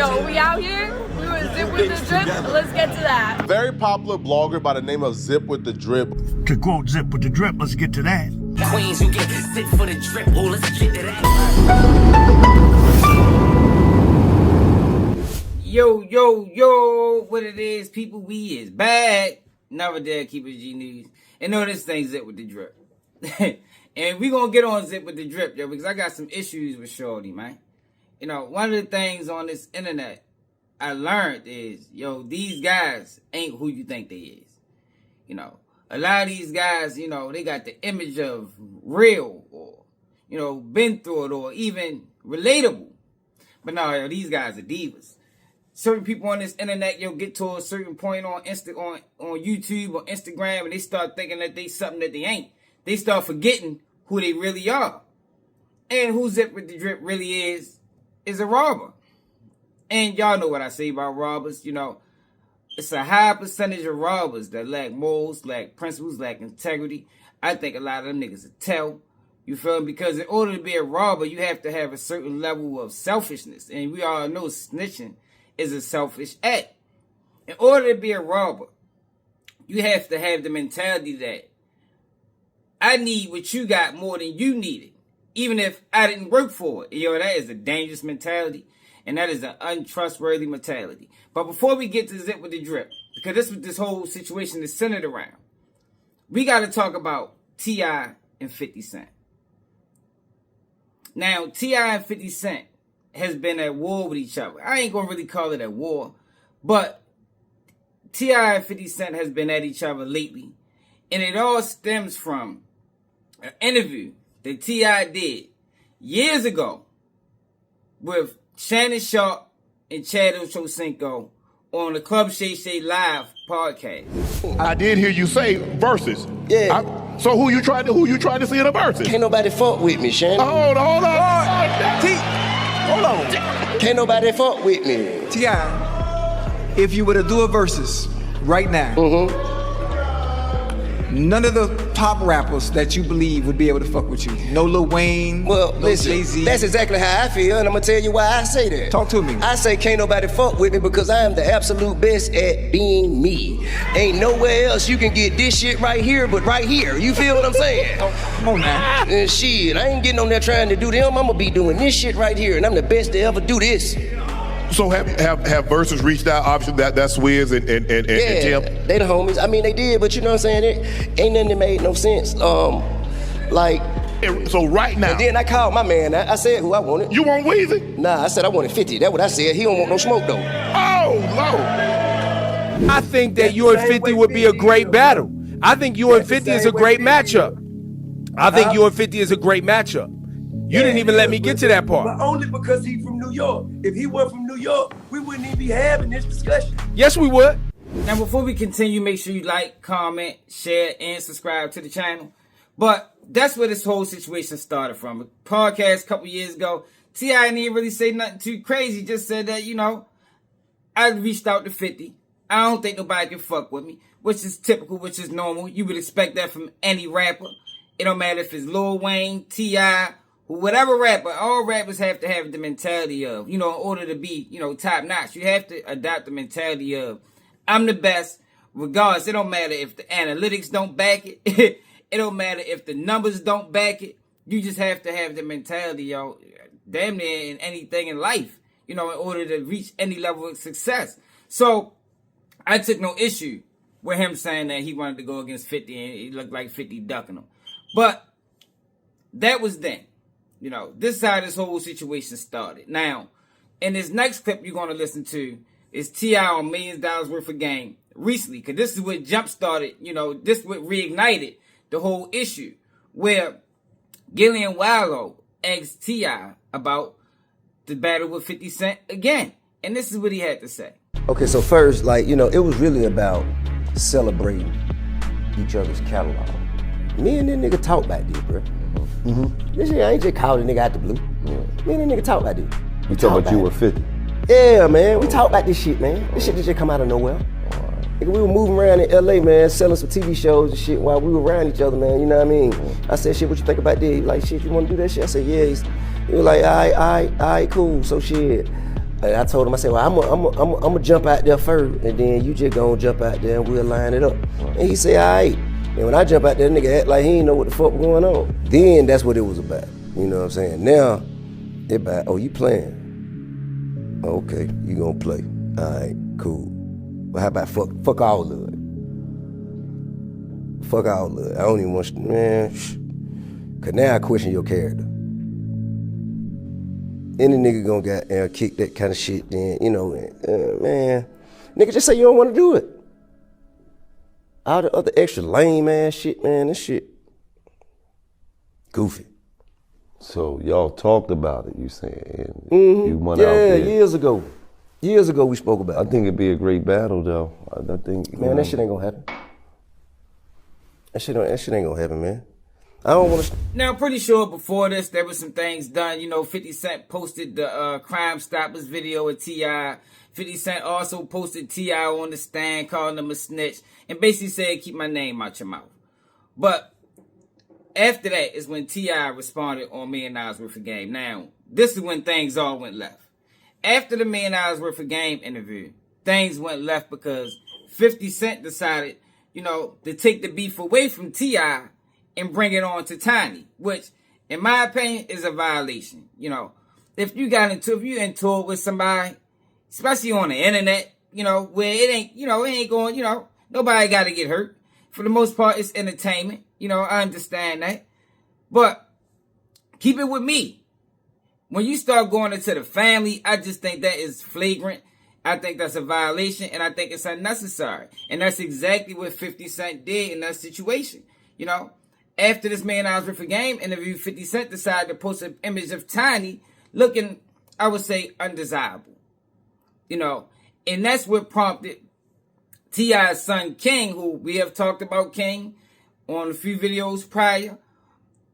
Yo, we out here? We were Zip with the Drip? Let's get to that. Very popular blogger by the name of Zip with the Drip. To quote Zip with the Drip, let's get to that. Queens, you get Zip for the Drip. Oh, let's get to that. Yo, what it is, people, we is back. Never dare keep it G News. And know this thing Zip with the Drip. And we gonna get on Zip with the Drip, yo, because I got some issues with Shorty, man. You know, one of the things on this internet I learned is, yo, these guys ain't who you think they is. You know, a lot of these guys, you know, they got the image of real or, you know, been through it or even relatable. But no, yo, these guys are divas. Certain people on this internet, yo, get to a certain point on YouTube or Instagram and they start thinking that they something that they ain't. They start forgetting who they really are. And who Zip with the Drip really is a robber. And y'all know what I say about robbers. You know, it's a high percentage of robbers that lack morals, lack principles, lack integrity. I think a lot of them niggas will tell. You feel me? Because in order to be a robber, you have to have a certain level of selfishness. And we all know snitching is a selfish act. In order to be a robber, you have to have the mentality that I need what you got more than you need it, even if I didn't work for it. Yo, that is a dangerous mentality, and that is an untrustworthy mentality. But before we get to Zip with the Drip, because this is what this whole situation is centered around, we got to talk about T.I. and 50 Cent. Now, T.I. and 50 Cent has been at war with each other. I ain't going to really call it a war, but T.I. and 50 Cent has been at each other lately, and it all stems from an interview that T.I. did years ago with Shannon Sharp and Chad Ochocinco on the Club Shay Shay Live podcast. I did hear you say verses. Yeah. So who you trying to see in the verses? Can't nobody fuck with me, Shannon. Hold on. Hold on. Can't nobody fuck with me. T.I., if you were to do a verses right now, none of the pop rappers that you believe would be able to fuck with you. No Lil Wayne, Well, no listen, Jay-Z. that's exactly how I feel, and I'm gonna tell you why I say that. Talk to me. I say can't nobody fuck with me because I am the absolute best at being me. Ain't nowhere else you can get this shit right here but right here. You feel what I'm saying? Come on now. And shit, I ain't getting on there trying to do them. I'm gonna be doing this shit right here, and I'm the best to ever do this. So have verses reached out? Obviously that's Wiz and Tim. They the homies. I mean, they did, but you know what I'm saying? It ain't nothing that made no sense. Like. So right now. And then I called my man. I said who I wanted. You want Weezy? Nah, I said I wanted 50. That's what I said. He don't want no smoke though. Oh, Lord. I think that you and 50 would be a great battle. I think you and 50 is a great matchup. I think you and 50 is a great matchup. You didn't even let me get to that part. But only because he's from New York. If he weren't from New York, we wouldn't even be having this discussion. Yes, we would. Now, before we continue, make sure you like, comment, share, and subscribe to the channel. But that's where this whole situation started from. A podcast a couple years ago, T.I. didn't even really say nothing too crazy. Just said that, you know, I reached out to 50. I don't think nobody can fuck with me, which is typical, which is normal. You would expect that from any rapper. It don't matter if it's Lil Wayne, T.I., whatever rapper. All rappers have to have the mentality of, you know, in order to be, you know, top notch, you have to adopt the mentality of, I'm the best, regardless. It don't matter if the analytics don't back it. It don't matter if the numbers don't back it. You just have to have the mentality, yo, damn near in anything in life, you know, in order to reach any level of success. So I took no issue with him saying that he wanted to go against 50 and he looked like 50 ducking him. But that was then. You know, this is how this whole situation started. Now, in this next clip you're going to listen to is T.I. on $millions worth of game recently. Because this is what jump-started, you know, this is what reignited the whole issue. Where Gillian Wallow asked T.I. about the battle with 50 Cent again. And this is what he had to say. Okay, so first, like, you know, it was really about celebrating each other's catalog. Me and this nigga talk about this, bro. This shit, I ain't just called a nigga out the blue. Me and this nigga talk about this. You talking about you with 50? Yeah, man. We talk about this shit, man. This shit just come out of nowhere. Nigga, we were moving around in LA, man, selling some TV shows and shit while we were around each other, man. You know what I mean? I said, shit, what you think about this? He like, shit, you wanna do that shit? I said, yeah. He was like, all right, cool. So shit. I told him, I said, well, I'm gonna jump out there first, and then you just gonna jump out there and we'll line it up. And he said, all right. And when I jump out there, nigga act like he ain't know what the fuck was going on. Then that's what it was about. You know what I'm saying? Now, it about, oh, you playing? Okay, you gonna play. All right, cool. But how about fuck all of it? Fuck all of it. I don't even want you, man. Cause now I question your character. Any nigga gonna get kick that kind of shit, then, you know, man. Nigga, just say you don't wanna do it. All the other extra lame ass shit, man, this shit goofy. So y'all talked about it, you saying? You went out there. Years ago. Years ago we spoke about it. I think it'd be a great battle though. I think, man, that shit ain't gonna happen. That shit ain't gonna happen, man. I don't wanna... Now, I'm pretty sure before this, there was some things done. You know, 50 Cent posted the Crime Stoppers video with T.I. 50 Cent also posted T.I. on the stand, calling him a snitch, and basically said, keep my name out your mouth. But after that is when T.I. responded on $1 Million Worth of Game. Now, this is when things all went left. After the $1 Million Worth of Game interview, things went left because 50 Cent decided, you know, to take the beef away from T.I. and bring it on to Tiny, which, in my opinion, is a violation. You know, if you're into it with somebody, especially on the internet, you know, where it ain't going, you know, nobody got to get hurt. For the most part, it's entertainment. You know, I understand that. But keep it with me. When you start going into the family, I just think that is flagrant. I think that's a violation, and I think it's unnecessary. And that's exactly what 50 Cent did in that situation. You know, after this $1 Million Worth of Game interview, 50 Cent decided to post an image of Tiny looking, I would say, undesirable. You know, and that's what prompted T.I.'s son, King, who we have talked about King on a few videos prior,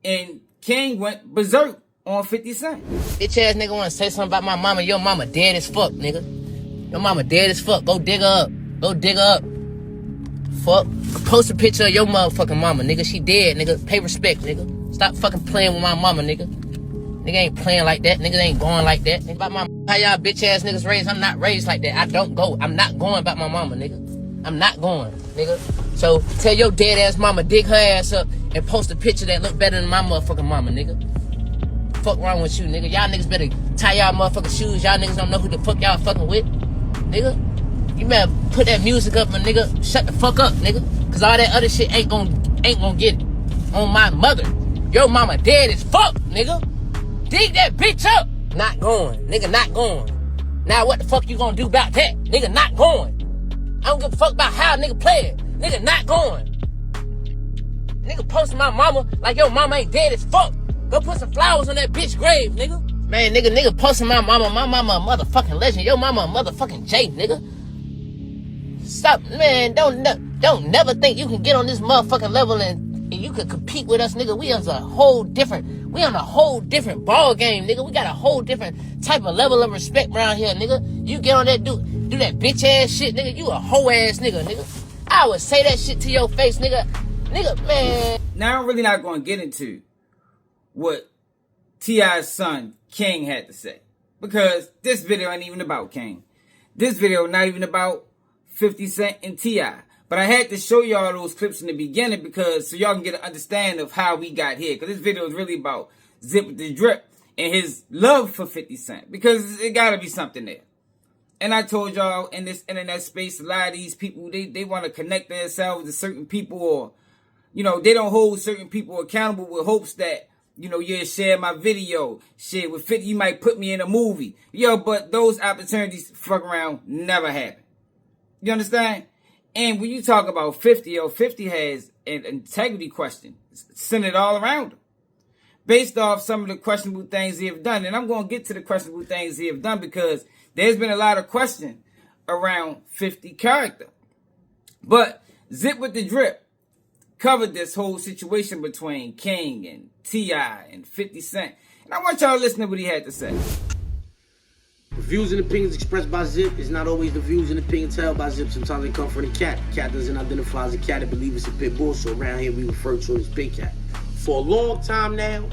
and King went berserk on 50 Cent. Bitch ass nigga wanna say something about my mama. Your mama dead as fuck, nigga. Your mama dead as fuck. Go dig her up. Go dig her up. Fuck. Post a picture of your motherfucking mama, nigga. She dead, nigga. Pay respect, nigga. Stop fucking playing with my mama, nigga. Nigga ain't playing like that. Nigga ain't going like that. Nigga, about my how y'all bitch ass niggas raised. I'm not raised like that. I don't go. I'm not going about my mama, nigga. I'm not going, nigga. So tell your dead ass mama dig her ass up and post a picture that look better than my motherfucking mama, nigga. Fuck wrong with you, nigga? Y'all niggas better tie y'all motherfucking shoes. Y'all niggas don't know who the fuck y'all fucking with, nigga. You better put that music up and nigga shut the fuck up, nigga. Cause all that other shit ain't gonna get it on my mother. Your mama dead as fuck, nigga. Dig that bitch up. Not going, nigga, not going. Now what the fuck you gonna do about that? Nigga, not going. I don't give a fuck about how a nigga play it. Nigga, not going. Nigga posting my mama like your mama ain't dead as fuck. Go put some flowers on that bitch grave, nigga. Man, nigga posting my mama a motherfucking legend. Your mama a motherfucking J, nigga. Stop, man, don't never think you can get on this motherfucking level and you can compete with us, nigga. We on a whole different ball game, nigga. We got a whole different type of level of respect around here, nigga. You get on that do that bitch ass shit, nigga. You a hoe ass nigga, nigga. I would say that shit to your face, nigga. Nigga, man. Now I'm really not going to get into what T.I.'s son, King, had to say. Because this video ain't even about King. This video not even about 50 Cent and T.I. But I had to show y'all those clips in the beginning because so y'all can get an understanding of how we got here. Because this video is really about Zip with the Drip and his love for 50 Cent. Because it got to be something there. And I told y'all in this internet space, a lot of these people, they want to connect themselves to certain people or, you know, they don't hold certain people accountable with hopes that, you know, you'll share my video. Shit, with 50, you might put me in a movie. Yo, but those opportunities, fuck around, never happen. You understand? And when you talk about 50, 50 has an integrity question centered all around him. Based off some of the questionable things he have done. And I'm going to get to the questionable things he have done because there's been a lot of question around 50 character. But Zip with the Drip covered this whole situation between King and T.I. and 50 Cent. And I want y'all to listen to what he had to say. The views and opinions expressed by Zip is not always the views and opinions held by Zip. Sometimes they come from the cat. The cat doesn't identify as a cat. They believe it's a pit bull, so around here we refer to it as Big Cat. For a long time now,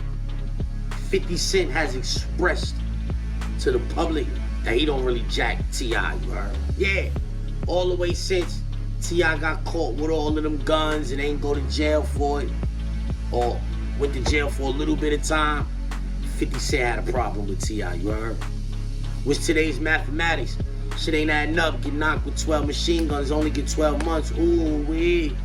50 Cent has expressed to the public that he don't really jack T.I., you heard? Yeah, all the way since T.I. got caught with all of them guns and ain't go to jail for it, or went to jail for a little bit of time, 50 Cent had a problem with T.I., you heard? Which today's mathematics, shit ain't adding up. Get knocked with 12 machine guns, only get 12 months. Ooh, wee.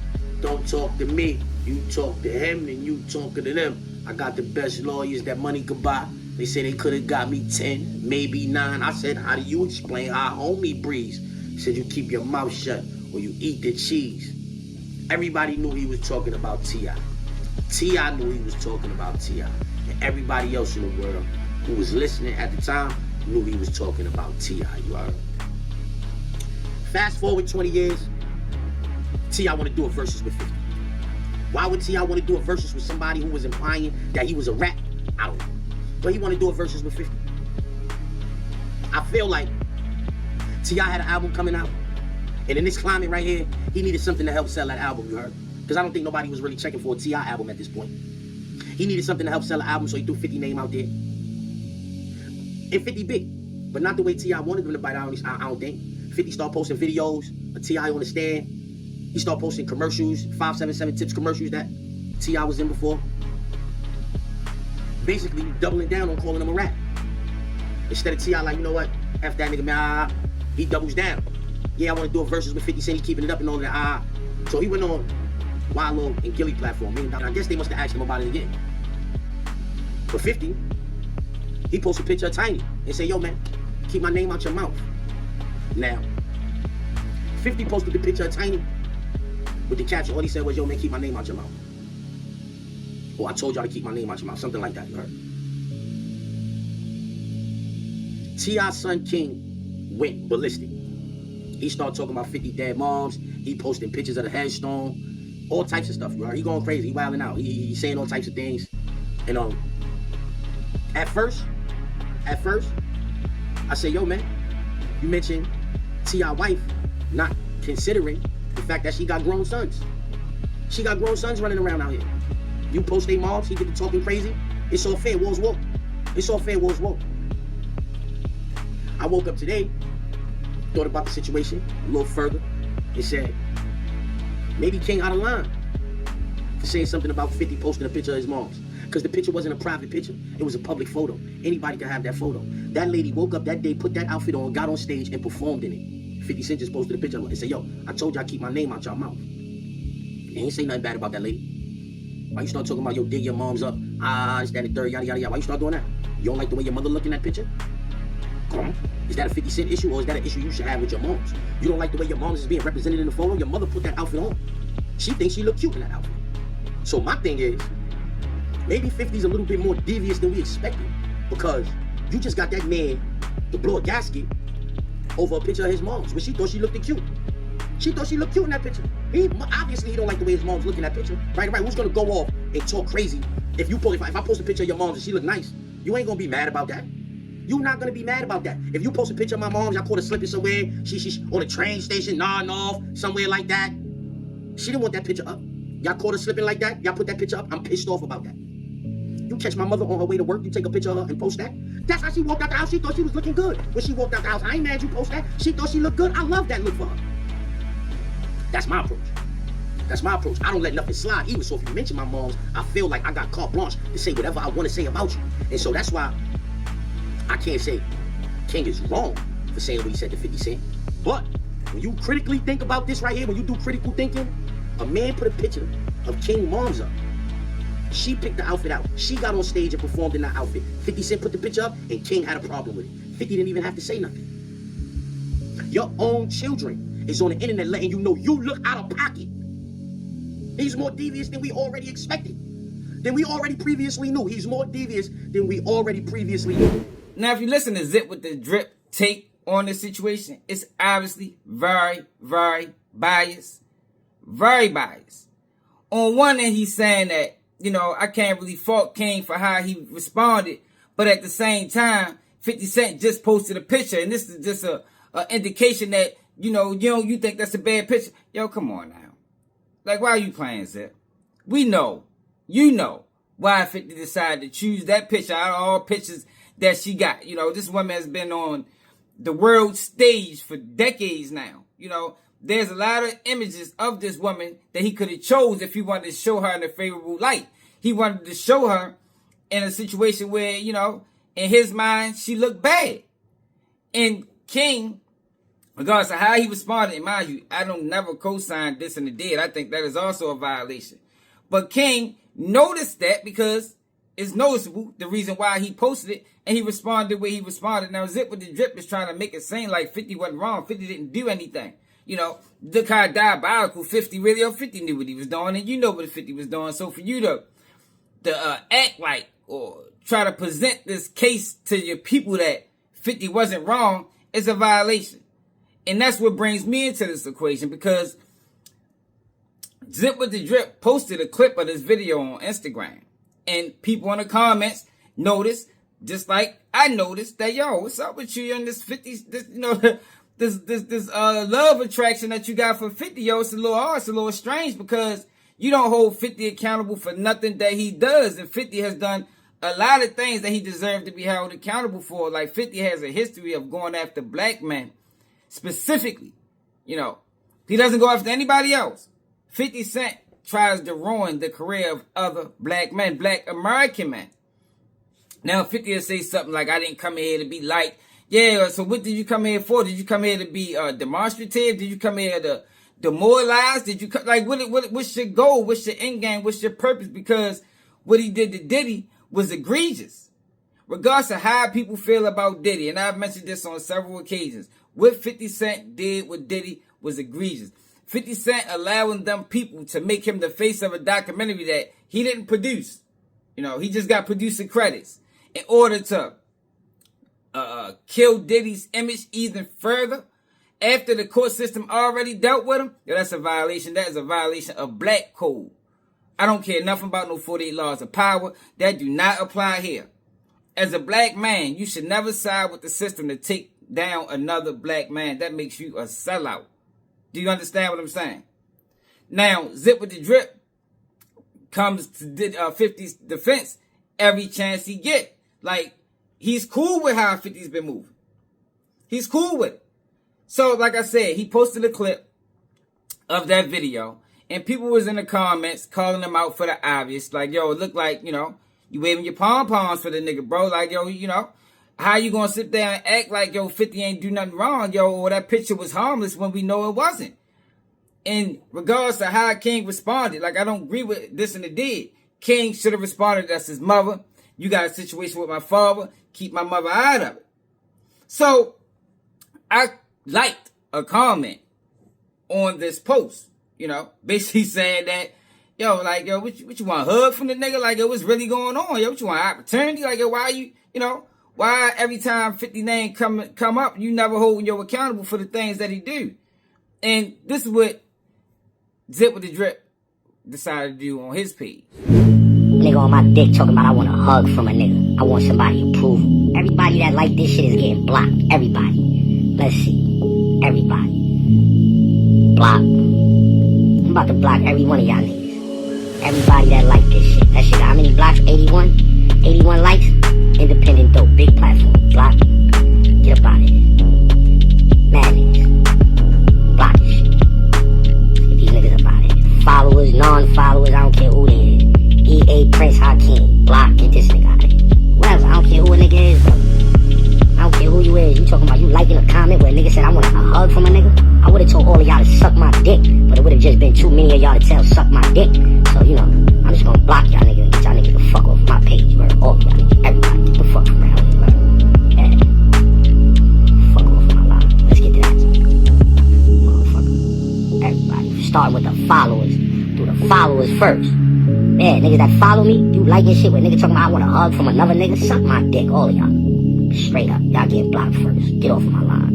Don't talk to me. You talk to him and you talking to them. I got the best lawyers that money could buy. They say they could have got me 10, maybe 9. I said, how do you explain how homie breathes? He said, you keep your mouth shut or you eat the cheese. Everybody knew he was talking about T.I. T.I. knew he was talking about T.I. And everybody else in the world who was listening at the time knew he was talking about T.I., you heard? Fast forward 20 years, T.I. want to do a versus with 50. Why would T.I. want to do a versus with somebody who was implying that he was a rat? I don't know. But he want to do a versus with 50. I feel like T.I. had an album coming out, and in this climate right here, he needed something to help sell that album, you heard? Because I don't think nobody was really checking for a T.I. album at this point. He needed something to help sell an album, so he threw 50 name out there. And 50 big, but not the way T.I. wanted them to bite out, I don't think. 50 start posting videos of T.I. on the stand. He start posting commercials, 577 Tips commercials that T.I. was in before. Basically doubling down on calling him a rat. Instead of T.I. like, you know what, F that nigga, man, he doubles down. Yeah, I want to do a versus with 50 Cent, he's keeping it up and all that, So he went on Wallow and Gilly platform. I guess they must have asked him about it again. But 50, he posted a picture of Tiny and said, yo, man, keep my name out your mouth. Now, 50 posted the picture of Tiny with the caption. All he said was, yo, man, keep my name out your mouth. Or I told y'all to keep my name out your mouth. Something like that, you heard? T.I.'s son, King, went ballistic. He started talking about 50 dead moms. He posting pictures of the headstone. All types of stuff, you heard? He going crazy. He wilding out. He saying all types of things. And at first, I said, yo, man, you mentioned T.I. wife not considering the fact that she got grown sons. She got grown sons running around out here. You post their moms, he get to talking crazy. It's all fair, war's woke. It's all fair, war's woke. I woke up today, thought about the situation a little further, and said, maybe King out of line for saying something about 50 posting a picture of his moms. Because the picture wasn't a private picture. It was a public photo. Anybody could have that photo. That lady woke up that day, put that outfit on, got on stage, and performed in it. 50 Cent just posted a picture and said, yo, I told y'all keep my name out y'all mouth. He ain't say nothing bad about that lady. Why you start talking about, yo, dig your moms up, this, that, and third, yada, yada, yada. Why you start doing that? You don't like the way your mother look in that picture? Come on. Is that a 50 Cent issue, or is that an issue you should have with your moms? You don't like the way your moms is being represented in the photo? Your mother put that outfit on. She thinks she look cute in that outfit. So my thing is, maybe 50's a little bit more devious than we expected, because you just got that man to blow a gasket over a picture of his mom's, when she thought she looked cute. She thought she looked cute in that picture. Obviously he don't like the way his mom's looking at that picture. Right? Who's gonna go off and talk crazy if you post, if I post a picture of your mom's and she look nice? You ain't gonna be mad about that. You're not gonna be mad about that. If you post a picture of my mom's, y'all caught her slipping somewhere, she's on a train station, nodding off, somewhere like that. She didn't want that picture up. Y'all caught her slipping like that, y'all put that picture up, I'm pissed off about that. You catch my mother on her way to work, you take a picture of her and post that. That's how she walked out the house. She thought she was looking good when she walked out the house. I ain't mad you post that. She thought she looked good. I love that look for her. That's my approach. That's my approach. I don't let nothing slide either. So if you mention my moms, I feel like I got carte blanche to say whatever I want to say about you. And so that's why I can't say King is wrong for saying what he said to 50 Cent. But when you critically think about this right here, when you do critical thinking, a man put a picture of King moms up. She picked the outfit out. She got on stage and performed in that outfit. 50 Cent put the picture up and King had a problem with it. 50 didn't even have to say nothing. Your own children is on the internet letting you know you look out of pocket. He's more devious than we already expected. Than we already previously knew. He's more devious than we already previously knew. Now, if you listen to Zip with the Drip take on this situation, it's obviously very, very biased. Very biased. On one end, he's saying that, you know, I can't really fault King for how he responded. But at the same time, 50 Cent just posted a picture. And this is just a indication that, you think that's a bad picture. Yo, come on now. Like, why are you playing, Zip? We know, why 50 decided to choose that picture out of all pictures that she got. This woman has been on the world stage for decades now. You know, there's a lot of images of this woman that he could have chose if he wanted to show her in a favorable light. He wanted to show her in a situation where, you know, in his mind, she looked bad. And King, regardless of how he responded, and mind you, I don't never co-sign this and the dead. I think that is also a violation. But King noticed that because it's noticeable, the reason why he posted it, and he responded where he responded. Now, Zip with the Drip is trying to make it seem like 50 wasn't wrong. 50 didn't do anything. You know, look how diabolical 50 really, or 50 knew what he was doing, and you know what 50 was doing. So for you to act like or try to present this case to your people that 50 wasn't wrong is a violation. And that's what brings me into this equation, because Zip with the Drip posted a clip of this video on Instagram. And people in the comments noticed, just like I noticed, that, yo, what's up with you and this 50, this, you know, this love attraction that you got for 50, yo, it's a little hard, it's a little strange, because you don't hold 50 accountable for nothing that he does. And 50 has done a lot of things that he deserved to be held accountable for. Like 50 has a history of going after black men specifically. You know, he doesn't go after anybody else. 50 Cent tries to ruin the career of other black men, black American men. Now 50 will say something like, I didn't come here to be like, yeah, so what did you come here for? Did you come here to be demonstrative? Did you come here to demoralize? Did you like what's your goal? What's your end game? What's your purpose? Because what he did to Diddy was egregious. Regardless of how people feel about Diddy, and I've mentioned this on several occasions, what 50 Cent did with Diddy was egregious. 50 Cent allowing them people to make him the face of a documentary that he didn't produce. You know, he just got producer credits in order to kill Diddy's image even further. After the court system already dealt with him, yeah, that's a violation. That is a violation of black code. I don't care nothing about no 48 laws of power. That do not apply here. As a black man, you should never side with the system to take down another black man. That makes you a sellout. Do you understand what I'm saying? Now, Zip with the Drip comes to 50's defense every chance he get. Like, he's cool with how 50's been moving. He's cool with it. So, like I said, he posted a clip of that video, and people was in the comments calling him out for the obvious. Like, yo, it looked like, you know, you waving your pom-poms for the nigga, bro. Like, yo, you know, how you gonna sit there and act like, yo, 50 ain't do nothing wrong, yo, or that picture was harmless when we know it wasn't? In regards to how King responded, like, I don't agree with this and the did. King should have responded, that's his mother. You got a situation with my father. Keep my mother out of it. So, I liked a comment on this post, you know, basically saying that, yo, like, yo, what you want, a hug from the nigga? Like, yo, what's really going on? Yo, what you want, opportunity? Like, yo, why you know, why every time 50 name come up, you never holding yo accountable for the things that he do? And this is what Zip with the Drip decided to do on his page. Nigga on my dick talking about I want a hug from a nigga. I want somebody approval. Everybody that like this shit is getting blocked. Everybody. Let's see. Everybody. Block. I'm about to block every one of y'all niggas. Everybody that like this shit. That shit got how many blocks? 81? 81 likes? Independent dope. Big platform. Block. Get up out of here. Mad niggas. Block this shit. Get these niggas up out of here. Followers, non-followers, I don't care who they is. EA Prince Hakeem. Block. Get this nigga out of here. Whatever. I don't care who a nigga is, bro. I don't care who you is. You talking about you liking a comment where a nigga said I want a hug from a nigga? I would have told all of y'all to suck my dick, but it would have just been too many of y'all to tell suck my dick. So, you know, I'm just gonna block y'all niggas and get y'all niggas the fuck off my page, bro. All y'all niggas. Everybody. Get the fuck from around here, bro. Yeah. Fuck off my line. Let's get to that. Motherfucker. Everybody. Starting with the followers. Do the followers first. Yeah, niggas that follow me, you liking shit with niggas talking about I want a hug from another nigga, suck my dick, all of y'all. Straight up, y'all getting blocked first. Get off of my line.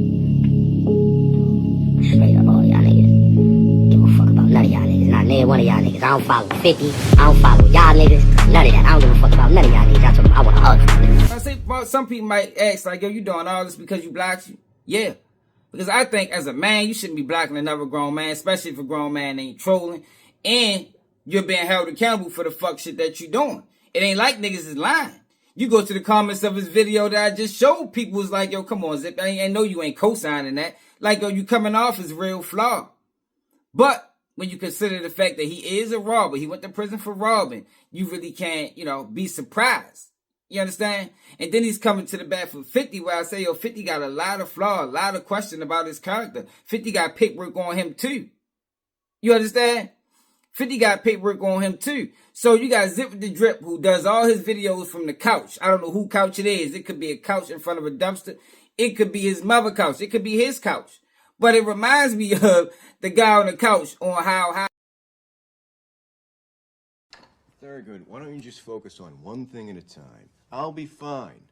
Straight up, all y'all niggas. Give a fuck about none of y'all niggas. Not near one of y'all niggas. I don't follow 50. I don't follow y'all niggas. None of that. I don't give a fuck about none of y'all niggas. Y'all talking about I want a hug from a nigga. I say, well, some people might ask, like, yo, you doing all this because you blocked you? Yeah. Because I think as a man, you shouldn't be blocking another grown man, especially if a grown man ain't trolling. And you're being held accountable for the fuck shit that you doing. It ain't like niggas is lying. You go to the comments of his video that I just showed, people was like, yo, come on, Zip. I know you ain't co-signing that. Like, yo, you coming off as real flawed. But when you consider the fact that he is a robber, he went to prison for robbing, you really can't, be surprised. You understand? And then he's coming to the bat for 50, where I say, yo, 50 got a lot of flaw, a lot of question about his character. 50 got paperwork on him too. You understand? 50 got paperwork on him too. So you got Zip with the Drip, who does all his videos from the couch. I don't know who couch it is. It could be a couch in front of a dumpster. It could be his mother couch. It could be his couch. But it reminds me of the guy on the couch on how Thurgood, why don't you just focus on one thing at a time? I'll be fine.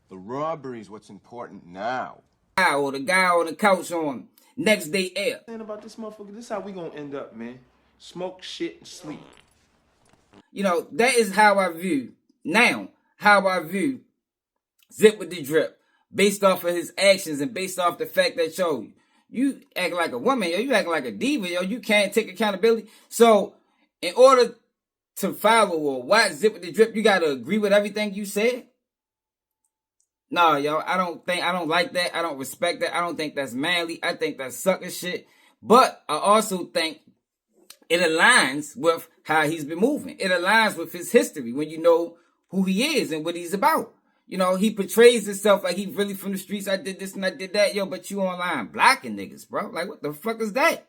The robbery is what's important now. or the guy on the couch on Next Day Air. Saying about this motherfucker, this is how we gonna end up, man. Smoke, shit, and sleep. That is how I view Zip with the Drip, based off of his actions and based off the fact that, yo, you act like a woman, yo, you act like a diva, yo, you can't take accountability. So in order to follow or watch Zip with the Drip, you gotta agree with everything you said. Nah, yo, I don't like that. I don't respect that. I don't think that's manly. I think that's sucker shit. But I also think it aligns with how he's been moving. It aligns with his history when you know who he is and what he's about. He portrays himself like he's really from the streets. I did this and I did that. Yo, but you online blocking niggas, bro. Like, what the fuck is that?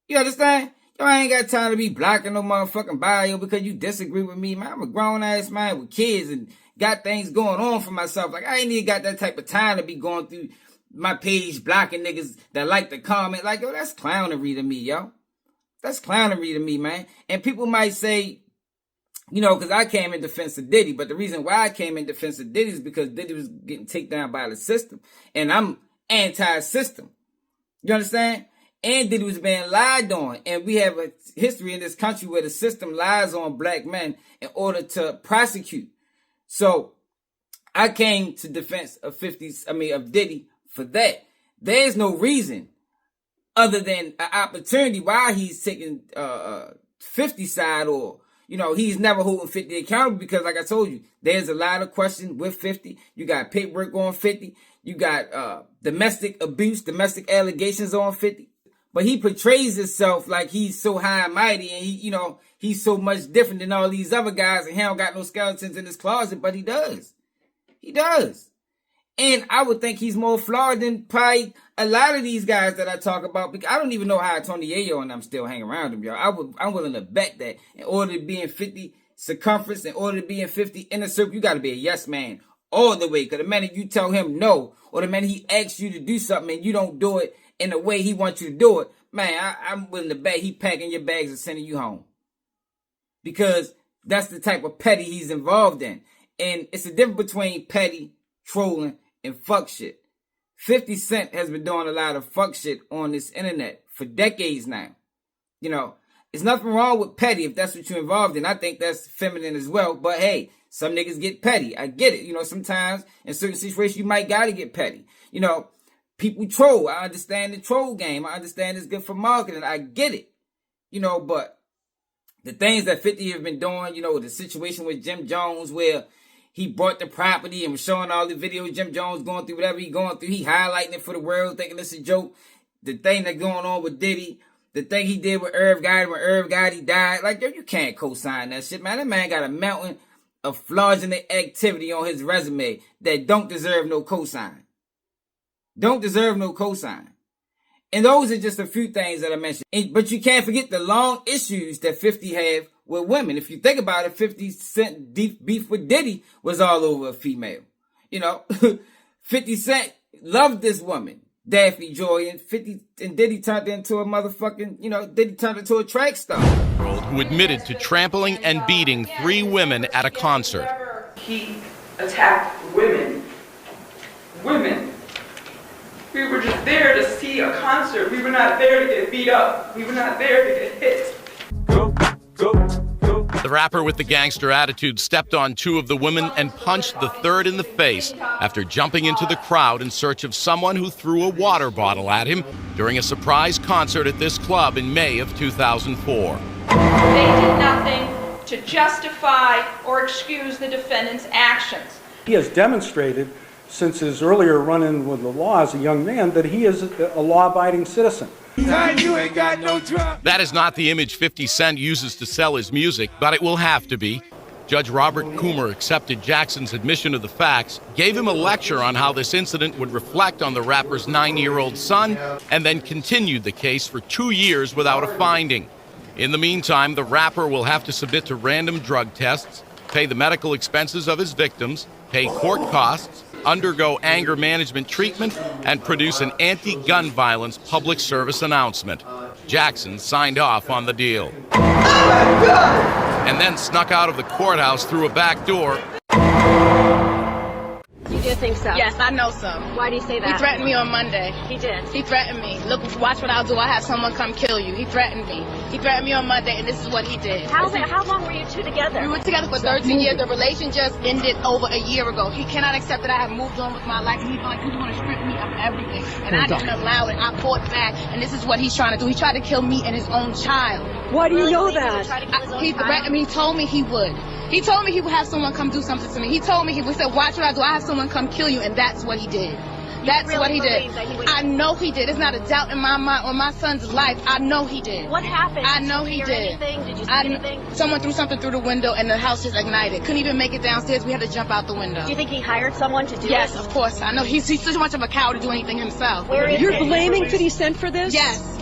You understand? Yo, I ain't got time to be blocking no motherfucking bio because you disagree with me, man. I'm a grown-ass man with kids and got things going on for myself. Like, I ain't even got that type of time to be going through my page blocking niggas that like to comment. Like, yo, that's clownery to me, yo. That's clownery to me, man. And people might say, because I came in defense of Diddy. But the reason why I came in defense of Diddy is because Diddy was getting taken down by the system. And I'm anti-system. You understand? And Diddy was being lied on. And we have a history in this country where the system lies on black men in order to prosecute. So I came to defense of Diddy for that. There's no reason other than an opportunity why he's taking 50's side, or he's never holding 50 accountable, because like I told you, there's a lot of questions with 50. You got paperwork on 50. You got domestic abuse, domestic allegations on 50. But he portrays himself like he's so high and mighty, and he's so much different than all these other guys, and he don't got no skeletons in his closet, but he does. He does. And I would think he's more flawed than probably a lot of these guys that I talk about, because I don't even know how Tony Yayo and I'm still hanging around him, y'all. I'm willing to bet that in order to be in 50 circumference, in order to be in 50 inner circle, you got to be a yes man all the way. Because the minute you tell him no, or the minute he asks you to do something and you don't do it in the way he wants you to do it, man, I'm willing to bet he packing your bags and sending you home. Because that's the type of petty he's involved in. And it's a difference between petty, trolling, and fuck shit. 50 Cent has been doing a lot of fuck shit on this internet for decades now. There's nothing wrong with petty if that's what you're involved in. I think that's feminine as well. But hey, some niggas get petty. I get it. Sometimes in certain situations you might gotta get petty. People troll. I understand the troll game. I understand it's good for marketing. I get it. But the things that 50 have been doing, the situation with Jim Jones where he bought the property and was showing all the videos Jim Jones going through, whatever he going through. He highlighting it for the world, thinking it's a joke. The thing that's going on with Diddy, the thing he did with Irv Gotti when Irv Gotti died. Like, yo, you can't co-sign that shit, man. That man got a mountain of fraudulent activity on his resume that don't deserve no cosign. Don't deserve no cosign. And those are just a few things that I mentioned. But you can't forget the long issues that 50 have with women. If you think about it, 50 Cent beef with Diddy was all over a female. 50 Cent loved this woman, Daphne Joy, and 50 and Diddy turned into a motherfucking, Diddy turned into a track star. Who admitted to trampling and beating 3 women at a concert. He attacked women. Women. We were just there to see a concert. We were not there to get beat up. We were not there to get hit. The rapper with the gangster attitude stepped on 2 of the women and punched the third in the face after jumping into the crowd in search of someone who threw a water bottle at him during a surprise concert at this club in May of 2004. They did nothing to justify or excuse the defendant's actions. He has demonstrated since his earlier run-in with the law as a young man that he is a law-abiding citizen. That is not the image 50 Cent uses to sell his music, but it will have to be. Judge Robert Coomer accepted Jackson's admission of the facts, gave him a lecture on how this incident would reflect on the rapper's 9-year-old son, and then continued the case for 2 years without a finding. In the meantime, the rapper will have to submit to random drug tests, pay the medical expenses of his victims, pay court costs, undergo anger management treatment, and produce an anti-gun violence public service announcement. Jackson signed off on the deal. And then snuck out of the courthouse through a back door. You do think so? Yes, I know so. Why do you say that? He threatened me on Monday. He did? He threatened me. Look, watch what I'll do. I'll have someone come kill you. He threatened me. He threatened me on Monday, and this is what he did. How long were you two together? We were together for 13 years. The relation just ended over a year ago. He cannot accept that I have moved on with my life. He felt like he was going to strip me of everything. And I didn't allow it. I fought back, and this is what he's trying to do. He tried to kill me and his own child. Why do you know that? He threatened me. He told me he would. He told me he would have someone come do something to me. He told me he said, watch what I do. I have someone come kill you, and that's what he did. That's really what he did. Would... I know he did. There's not a doubt in my mind or my son's life. I know he did. What happened? I know he did. Did you see anything? Someone threw something through the window, and the house just ignited. Couldn't even make it downstairs. We had to jump out the window. Do you think he hired someone to do it? Yes, of course. I know. He's too much of a coward to do anything himself. You're blaming 50 Cent for this? Yes.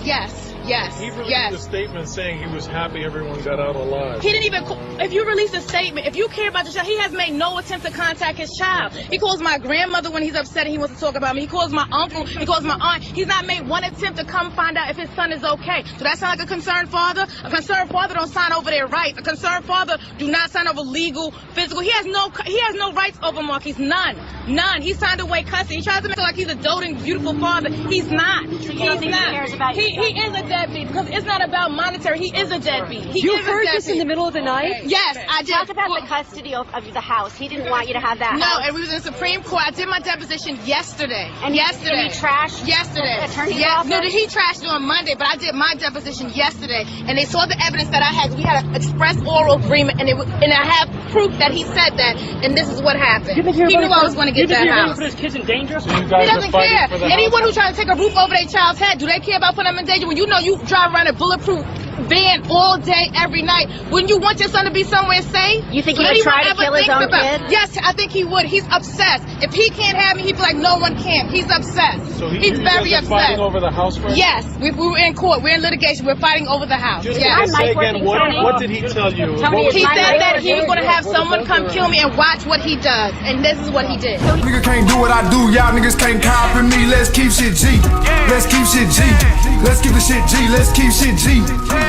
He released a statement saying he was happy everyone got out alive. He didn't even, if you release a statement, if you care about your child, he has made no attempt to contact his child. He calls my grandmother when he's upset and he wants to talk about me. He calls my uncle, he calls my aunt. He's not made one attempt to come find out if his son is okay. So that sound like a concerned father? A concerned father don't sign over their rights. A concerned father do not sign over legal, physical. He has no rights over Marquise. None. He signed away custody. He tries to make it like he's a doting, beautiful father. He's not. He's not. He is a deadbeat because it's not about monetary. He is a deadbeat. You heard this in the middle of the night? Yes, I did. Talk about the custody of the house. He didn't want you to have that No, house. and we was in Supreme Court. I did my deposition yesterday. And he trashed yesterday. The attorney's office? No, he trashed it on Monday, but I did my deposition yesterday, and they saw the evidence that I had. We had an express oral agreement, and I have proof that he said that, and this is what happened. He knew I was going to get that house. Put his kids in danger? He doesn't care. Anyone who's trying to take a roof over their child's head, do they care about putting them in danger? When you know you drive around a bulletproof van all day, every night, wouldn't you want your son to be somewhere safe? You think he would try to kill his own kid? Yes, I think he would. He's obsessed. If he can't have me, he'd be like, no one can. He's obsessed. So he's very upset. Fighting over the house right Yes, we were in court. We're in litigation. We're fighting over the house. Just yes. say again, what did he tell you? He said that he was going to have someone come kill me and watch what he does. And this is what he did. Nigga can't do what I do. Y'all niggas can't copy me. Let's keep shit G. Let's keep shit G. Let's keep the shit G. Let's keep shit G.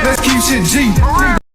Let's keep shit G.